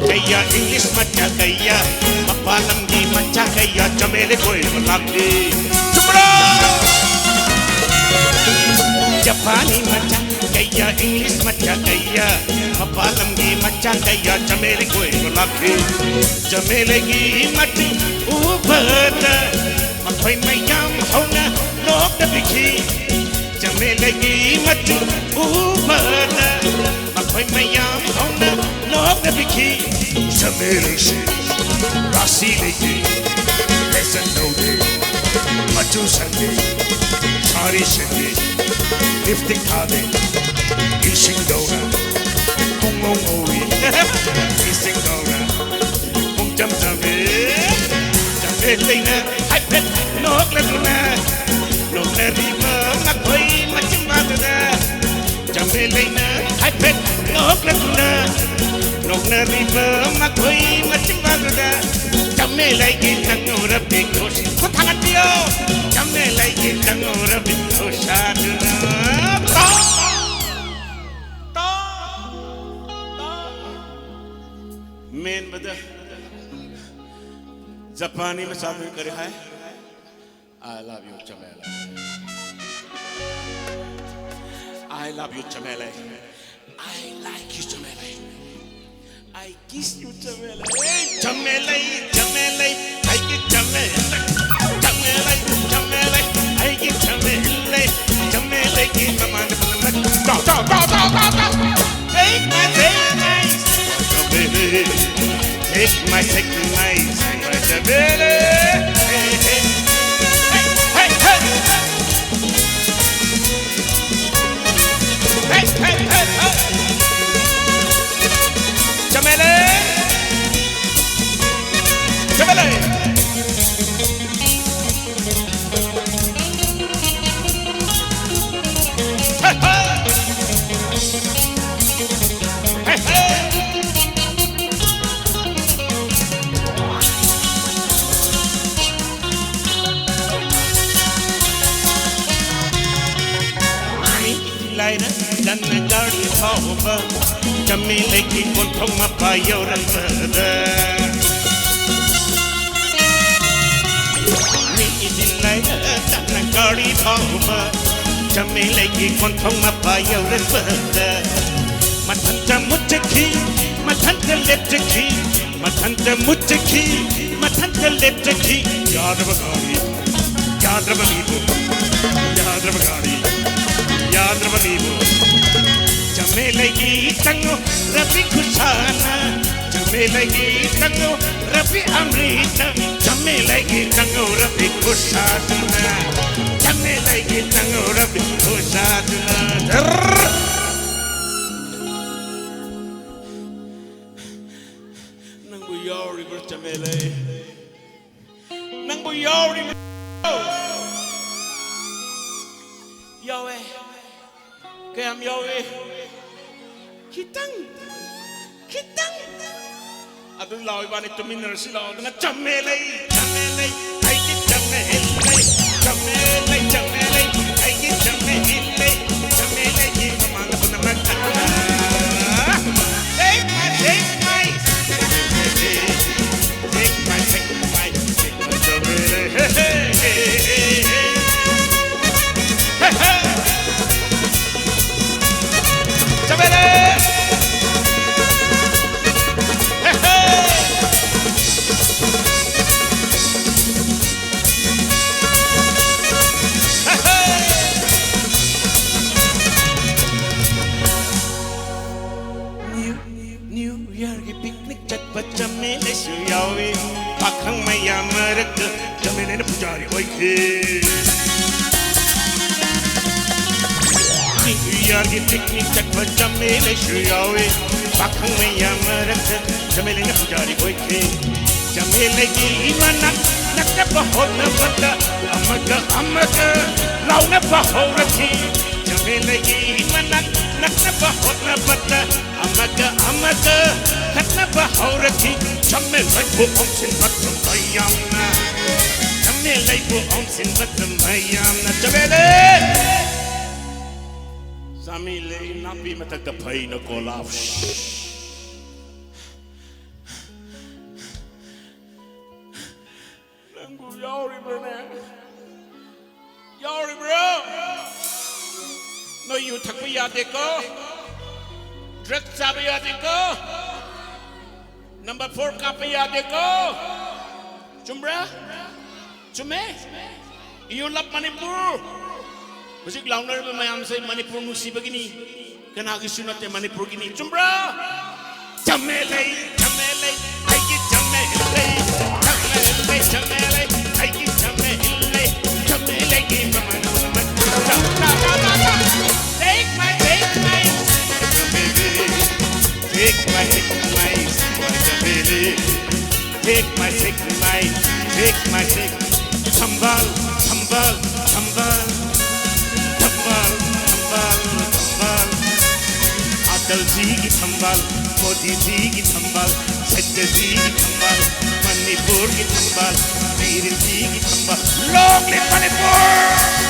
Kaya English macha kaya mapalam di macha kaya Chamellei koi malaki Chumra Japani macha kaya English macha kaya mapalam di macha kaya Chamellei koi malaki Chamellei gi mati ubata makhoi mayam hona lok da bikhi Chamellei gi mati ubata makhoi mayam hona lok da bikhi Chamellei se rasi leke lesson no day machu sande sari sande lifting kade ising dora kung oi ising dora kung jam Chamellei na hai pet nok la riba makhoi machimba da Chamellei na hai pet nok la riba makhoi machimba da Chamellei ki tangura bikoshi ko thangatio Chamellei ki tangura bikosha to main bada Japani में शामिल करे है I love you Chamellei I love you Chamellei I like you Chamellei I kiss you Chamellei Chamellei Chamellei I get Chamellei Chamellei Chamellei I get Chamellei Chamellei ki maman go take my Chamellei take my second nice Chamellei hey hey hey hey hey hey hey hey Chamellei Chamellei hey hey hey hey dan negari power Chamellei ki kontong mapayo rada ni idilai dan negari power Chamellei ki kontong mapayo rada matanta muchki matanta lepchki matanta muchki matanta lepchki yaad bagari याद रवनीबो Chamellei gi tango rabi kushana Chamellei gi tango rabi amrita Chamellei gi tango rabi kushana Chamellei gi tango rabi kushana nang buyori ber Chamellei nang buyori Yowe Kayam Yowe Kitang Adu lawi bani tuminar silaw na Chamellei ay ki Chamellei ay ki Chamellei ki mamanga puna magta take my Chamellei Chamellei New Year ki picnic chat Chamellei suyawi pakhang maya marak Chamellei na pujari oike New Year ki picnic chat Chamellei suyawi pakhang maya marak Chamellei na pujari oike Chamellei ki imanak nakna bahot na bata amaga lau na bahot ki Chamellei ki imanak nakna bahot na bata amaga nakna bahot ki Chamellei bu omsin batum bayamna Chamellei bu omsin batum bayamna Chamellei Chamellei napi matak da pai na kolaf yauribrone yauribro no you thakpa yade ko drug chaba yade ko number 4 kapa yade ko chumbra chume you love Manipur Musik launar mayam say Manipur nusi begini kana gi sunate Manipur gini chumbra Chamellei Chamellei aiki Chamellei Chamellei Chamellei aiki Chamellei Chamellei gi mama take my Chamellei take my Chamellei take my Chambal Chambal Chambal Chambal Chambal Atal ji ki Chambal Modi ji ki Chambal Sajja ji ki Chambal Manipur ki Chambal Veer ji ki Chambal Long live Manipur